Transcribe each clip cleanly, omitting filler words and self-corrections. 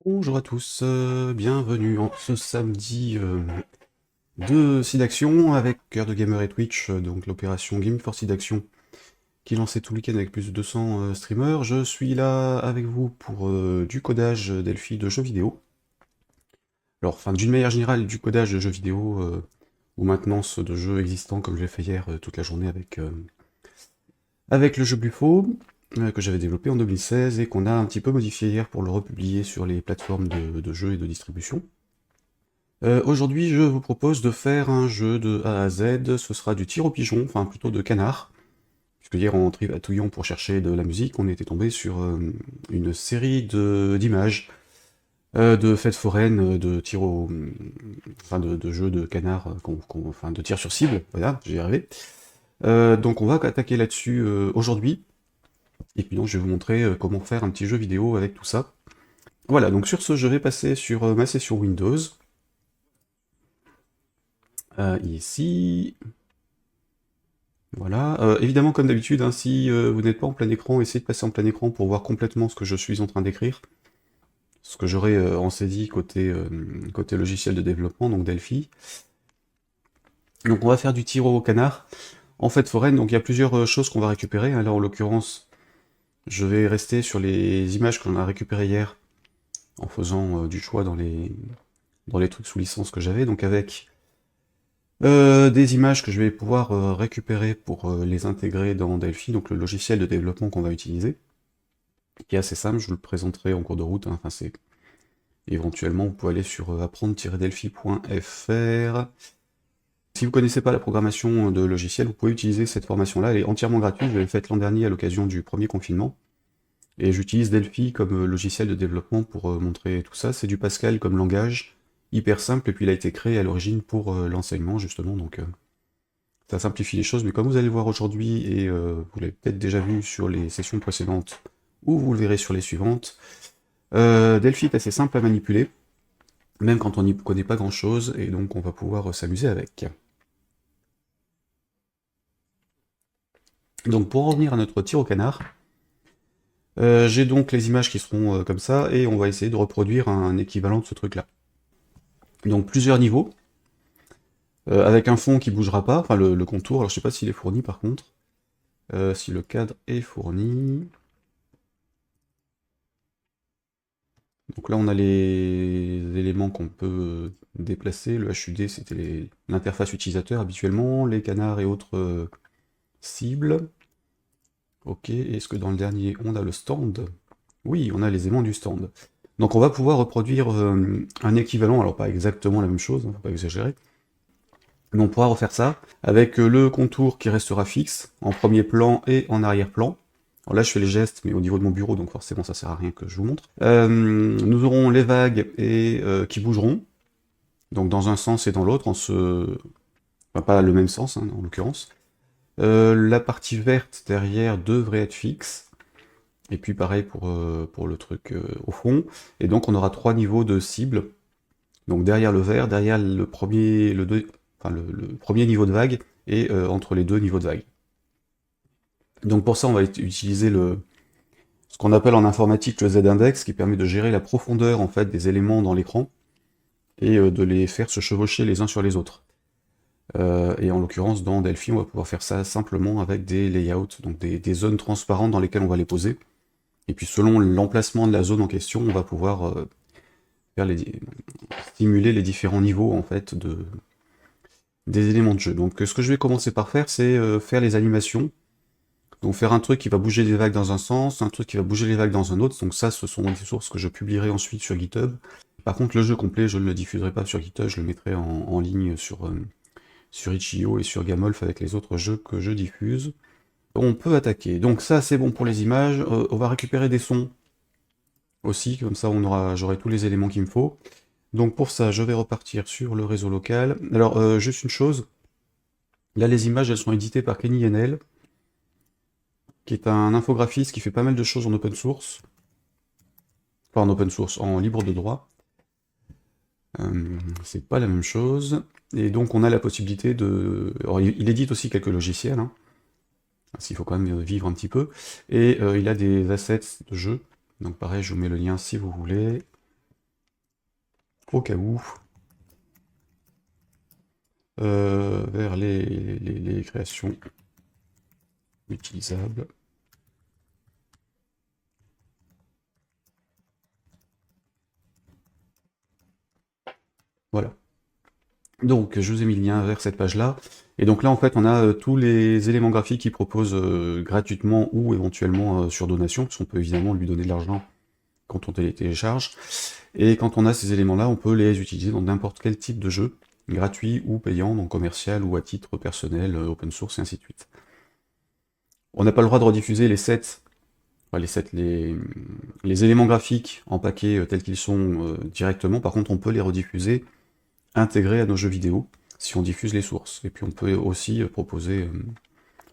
Bonjour à tous, bienvenue en ce samedi de Sidaction avec Cœur de Gamer et Twitch, donc l'opération Game for Sidaction qui est lancée tout le week-end avec plus de 200 streamers. Je suis là avec vous pour du codage Delphi de jeux vidéo. Alors, enfin, d'une manière générale, du codage de jeux vidéo ou maintenance de jeux existants comme j'ai fait hier toute la journée avec le jeu Buffo, que j'avais développé en 2016 et qu'on a un petit peu modifié hier pour le republier sur les plateformes de jeux et de distribution. Aujourd'hui, je vous propose de faire un jeu de A à Z, ce sera du tir au pigeon, enfin plutôt de canard, puisque hier en trivatouillant pour chercher de la musique, on était tombé sur une série d'images de fêtes foraines, de tir au... enfin de jeux de canard, enfin de tir sur cible, voilà, j'y arrivé. Donc on va attaquer là-dessus aujourd'hui, et puis donc je vais vous montrer comment faire un petit jeu vidéo avec tout ça. Voilà, donc sur ce, je vais passer sur ma session Windows. Ici, voilà. Évidemment, comme d'habitude, hein, si vous n'êtes pas en plein écran, essayez de passer en plein écran pour voir complètement ce que je suis en train d'écrire. Ce que j'aurai en CD côté logiciel de développement, donc Delphi. Donc on va faire du tir au canard. En fait, foraine, donc il y a plusieurs choses qu'on va récupérer, hein. Là, en l'occurrence, je vais rester sur les images qu'on a récupérées hier, en faisant du choix dans les trucs sous licence que j'avais, donc avec des images que je vais pouvoir récupérer pour les intégrer dans Delphi, donc le logiciel de développement qu'on va utiliser, qui est assez simple, je vous le présenterai en cours de route, hein. Enfin, c'est éventuellement, vous pouvez aller sur apprendre-delphi.fr. Si vous connaissez pas la programmation de logiciel, vous pouvez utiliser cette formation-là, elle est entièrement gratuite, je l'ai faite l'an dernier à l'occasion du premier confinement, et j'utilise Delphi comme logiciel de développement pour montrer tout ça. C'est du Pascal comme langage, hyper simple, et puis il a été créé à l'origine pour l'enseignement, justement, donc ça simplifie les choses, mais comme vous allez le voir aujourd'hui, et vous l'avez peut-être déjà vu sur les sessions précédentes, ou vous le verrez sur les suivantes, Delphi est assez simple à manipuler, même quand on n'y connaît pas grand-chose, et donc on va pouvoir s'amuser avec. Donc pour en revenir à notre tir au canard, j'ai donc les images qui seront comme ça, et on va essayer de reproduire un équivalent de ce truc-là. Donc plusieurs niveaux, avec un fond qui bougera pas, enfin le contour, alors je sais pas s'il est fourni par contre, si le cadre est fourni. Donc là on a les éléments qu'on peut déplacer, le HUD c'était l'interface utilisateur habituellement, les canards et autres cibles. Ok, est-ce que dans le dernier on a le stand? Oui, on a les aimants du stand. Donc on va pouvoir reproduire un équivalent, alors pas exactement la même chose, hein, faut pas exagérer, mais on pourra refaire ça avec le contour qui restera fixe, en premier plan et en arrière-plan. Alors là je fais les gestes, mais au niveau de mon bureau, donc forcément ça sert à rien que je vous montre. Nous aurons les vagues qui bougeront, donc dans un sens et dans l'autre, enfin, pas le même sens, hein, en l'occurrence. La partie verte derrière devrait être fixe, et puis pareil pour le truc au fond, et donc on aura trois niveaux de cible, donc derrière le vert, derrière le premier niveau de vague, et entre les deux niveaux de vague. Donc pour ça on va utiliser ce qu'on appelle en informatique le Z-index, qui permet de gérer la profondeur en fait des éléments dans l'écran, et de les faire se chevaucher les uns sur les autres. Et en l'occurrence dans Delphi on va pouvoir faire ça simplement avec des layouts, donc des zones transparentes dans lesquelles on va les poser, et puis selon l'emplacement de la zone en question, on va pouvoir stimuler les différents niveaux en fait des éléments de jeu. Donc ce que je vais commencer par faire, c'est faire les animations. Donc faire un truc qui va bouger les vagues dans un sens, un truc qui va bouger les vagues dans un autre. Donc ça, ce sont des sources que je publierai ensuite sur GitHub. Par contre, le jeu complet, je ne le diffuserai pas sur GitHub, je le mettrai en ligne sur itch.io et sur Gamolf avec les autres jeux que je diffuse. On peut attaquer. Donc ça, c'est bon pour les images. On va récupérer des sons aussi, comme ça j'aurai tous les éléments qu'il me faut. Donc pour ça, je vais repartir sur le réseau local. Alors, juste une chose, là les images, elles sont éditées par Kenny NL, qui est un infographiste qui fait pas mal de choses en open source. Enfin, en open source, en libre de droit. C'est pas la même chose. Et donc on a la possibilité de... Alors, il édite aussi quelques logiciels, hein, parce qu'il faut quand même vivre un petit peu. Et il a des assets de jeu. Donc pareil, je vous mets le lien si vous voulez. au cas où, vers les créations utilisables. Voilà. Donc, je vous ai mis le lien vers cette page-là. Et donc là, en fait, on a tous les éléments graphiques qu'ils proposent gratuitement ou éventuellement sur donation, parce qu'on peut évidemment lui donner de l'argent quand on les télécharge. Et quand on a ces éléments-là, on peut les utiliser dans n'importe quel type de jeu, gratuit ou payant, donc commercial ou à titre personnel, open source et ainsi de suite. On n'a pas le droit de rediffuser les sets, enfin les éléments graphiques en paquet tels qu'ils sont directement. Par contre, on peut les rediffuser intégrés à nos jeux vidéo si on diffuse les sources. Et puis on peut aussi proposer,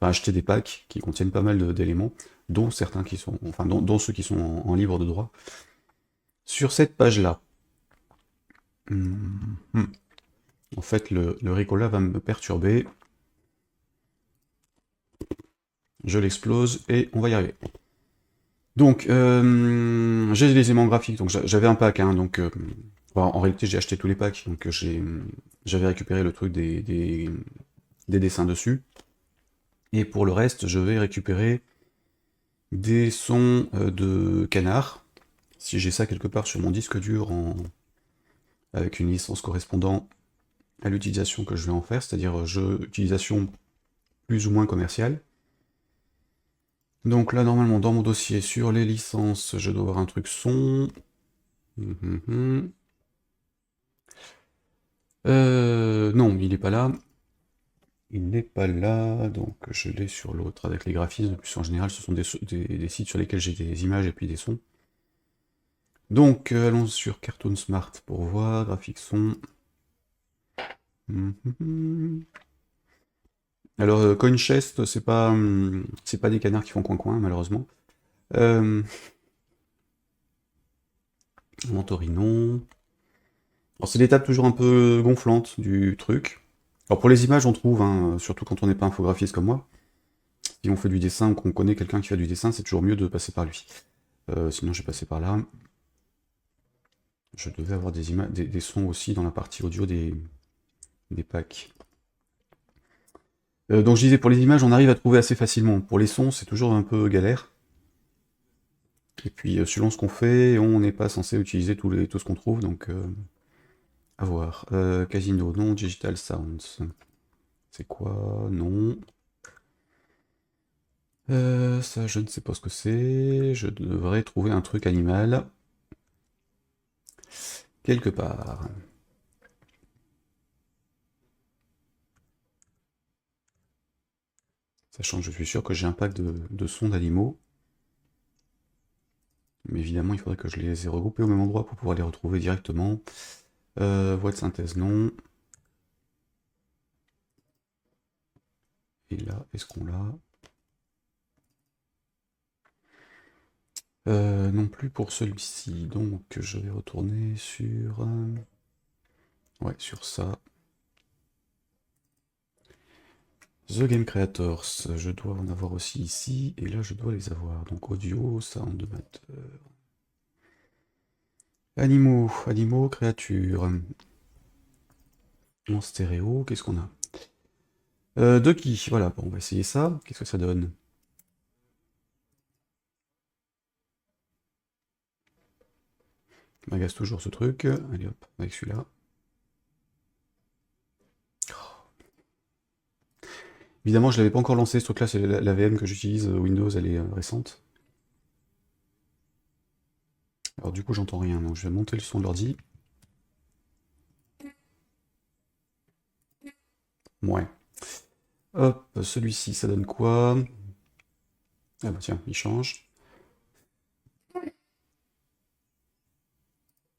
acheter des packs qui contiennent pas mal d'éléments, dont certains qui sont, enfin dont ceux qui sont en libre de droit. Sur cette page-là, en fait le Ricola va me perturber. Je l'explose et on va y arriver. Donc, j'ai les aimants graphiques, donc j'avais un pack, hein, donc en réalité j'ai acheté tous les packs, donc j'avais récupéré le truc des dessins dessus. Et pour le reste, je vais récupérer des sons de canard, si j'ai ça quelque part sur mon disque dur avec une licence correspondant à l'utilisation que je vais en faire, c'est-à-dire utilisation plus ou moins commerciale. Donc là, normalement, dans mon dossier, sur les licences, je dois avoir un truc son. Non, il n'est pas là. Il n'est pas là, donc je l'ai sur l'autre avec les graphismes. Plus en général, ce sont des sites sur lesquels j'ai des images et puis des sons. Donc, allons sur Cartoon Smart pour voir, graphique son. Alors, CoinChest, c'est pas des canards qui font coin-coin, malheureusement. Mentorinon. Alors, c'est des tables toujours un peu gonflantes du truc. Alors, pour les images, on trouve, hein, surtout quand on n'est pas infographiste comme moi. Si on fait du dessin ou qu'on connaît quelqu'un qui fait du dessin, c'est toujours mieux de passer par lui. Sinon, j'ai passé par là. Je devais avoir des sons aussi dans la partie audio des packs. Donc je disais, pour les images, on arrive à trouver assez facilement. Pour les sons, c'est toujours un peu galère. Et puis, selon ce qu'on fait, on n'est pas censé utiliser tout ce qu'on trouve, donc à voir. Casino, non. Digital Sounds. C'est quoi? Non. Ça, je ne sais pas ce que c'est. Je devrais trouver un truc animal. Quelque part. Sachant que je suis sûr que j'ai un pack de sons d'animaux. Mais évidemment, il faudrait que je les ai regroupés au même endroit pour pouvoir les retrouver directement. Voix de synthèse, non. Et là, est-ce qu'on l'a? Non plus pour celui-ci. Donc, je vais retourner sur... ouais, sur ça. The Game Creators, je dois en avoir aussi ici, et là je dois les avoir. Donc audio, sound amateur. Animaux, créatures. En stéréo, qu'est-ce qu'on a? Ducky, voilà, bon, on va essayer ça. Qu'est-ce que ça donne? M'agace toujours ce truc. Allez hop, avec celui-là. Évidemment, je l'avais pas encore lancé, ce truc-là, c'est la VM que j'utilise, Windows, elle est récente. Alors du coup, j'entends rien, donc je vais monter le son de l'ordi. Ouais. Hop, celui-ci, ça donne quoi? Ah bah tiens, il change.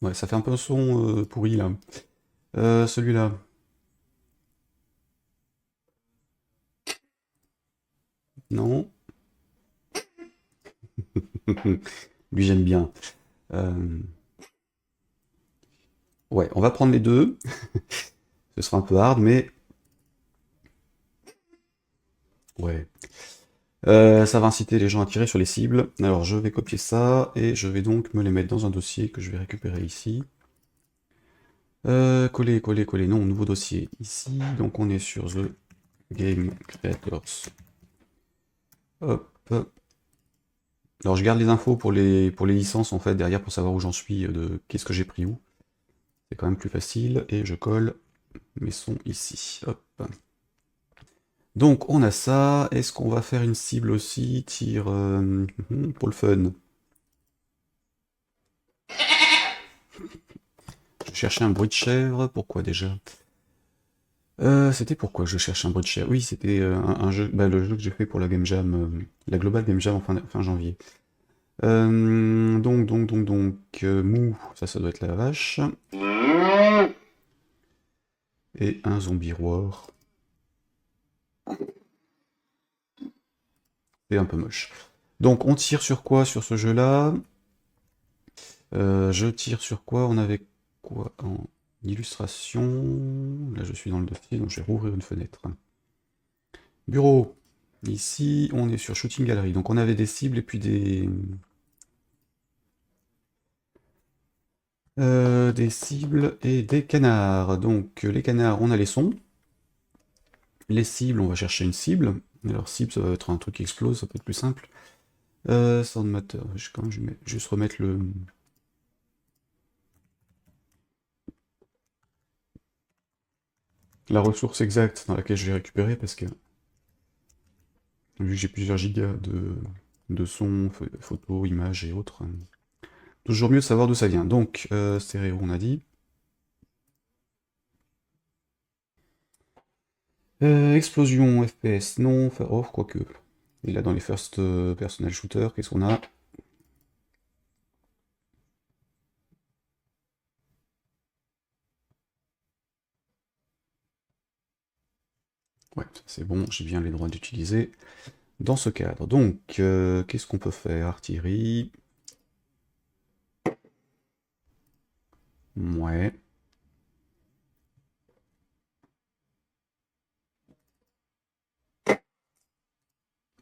Ouais, ça fait un peu un son pourri, là. Celui-là. Non. Lui, j'aime bien. Ouais, on va prendre les deux. Ce sera un peu hard, mais... ouais. Ça va inciter les gens à tirer sur les cibles. Alors, je vais copier ça, et je vais donc me les mettre dans un dossier que je vais récupérer ici. Coller, coller, coller. Non, nouveau dossier. Ici, donc on est sur The Game Creators. Hop. Alors je garde les infos pour les licences en fait derrière pour savoir où j'en suis, de qu'est-ce que j'ai pris où. C'est quand même plus facile. Et je colle mes sons ici. Hop. Donc on a ça. Est-ce qu'on va faire une cible aussi? Tir pour le fun. Je cherchais un bruit de chèvre. Pourquoi déjà? C'était pourquoi je cherche un bruit de chèvre? Oui, c'était un jeu, bah, le jeu que j'ai fait pour la Game Jam, la Global Game Jam en fin janvier. Mou, ça doit être la vache. Et un zombie roar. C'est un peu moche. Donc on tire sur quoi sur ce jeu-là? Je tire sur quoi? On avait quoi en illustration? Là je suis dans le dossier, donc je vais rouvrir une fenêtre. Bureau. Ici, on est sur Shooting Gallery. Donc on avait des cibles et puis des cibles et des canards. Donc les canards, on a les sons. Les cibles, on va chercher une cible. Alors cible, ça va être un truc qui explose, ça peut être plus simple. Soundmatter, quand même, je vais juste remettre la ressource exacte dans laquelle je vais récupérer, parce que vu que j'ai plusieurs gigas de sons, photos, images et autres, toujours mieux de savoir d'où ça vient. Donc, stéréo, on a dit. Explosion, FPS, non, oh, quoique. Et là, dans les first personal shooters, qu'est-ce qu'on a? Ouais, c'est bon, j'ai bien les droits d'utiliser dans ce cadre. Donc, qu'est-ce qu'on peut faire? Artillerie. Ouais.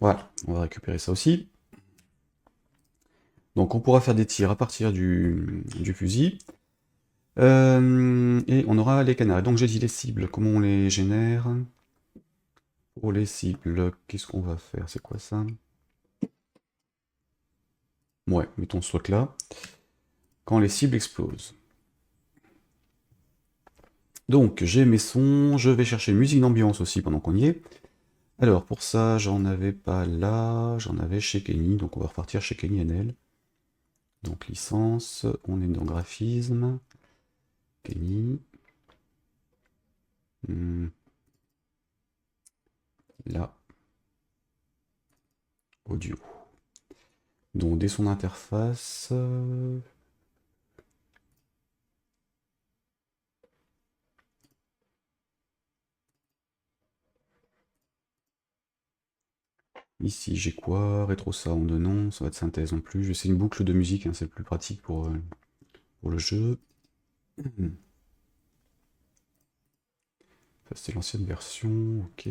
Voilà, on va récupérer ça aussi. Donc on pourra faire des tirs à partir du fusil. Et on aura les canards. Donc j'ai dit les cibles, comment on les génère? Pour les cibles, qu'est-ce qu'on va faire? C'est quoi ça? Ouais, mettons ce truc là. Quand les cibles explosent. Donc j'ai mes sons, je vais chercher une musique d'ambiance aussi pendant qu'on y est. Alors pour ça, j'en avais pas là, j'en avais chez Kenny, donc on va repartir chez Kenny NL. Donc licence, on est dans graphisme, Kenny. Là, audio. Donc dès son interface. Ici j'ai quoi? Rétro sound, non, ça va être synthèse non plus. Je vais essayer une boucle de musique, hein, c'est le plus pratique pour le jeu. Ça c'était l'ancienne version, ok.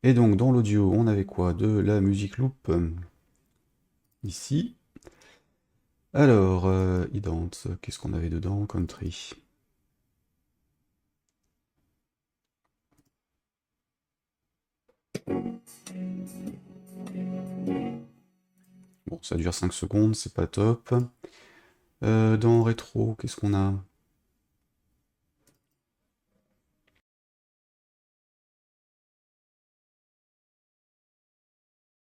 Et donc dans l'audio, on avait quoi? De la musique loop ici. Alors, ident, qu'est-ce qu'on avait dedans? Country. Bon, ça dure 5 secondes, c'est pas top. Dans rétro, qu'est-ce qu'on a?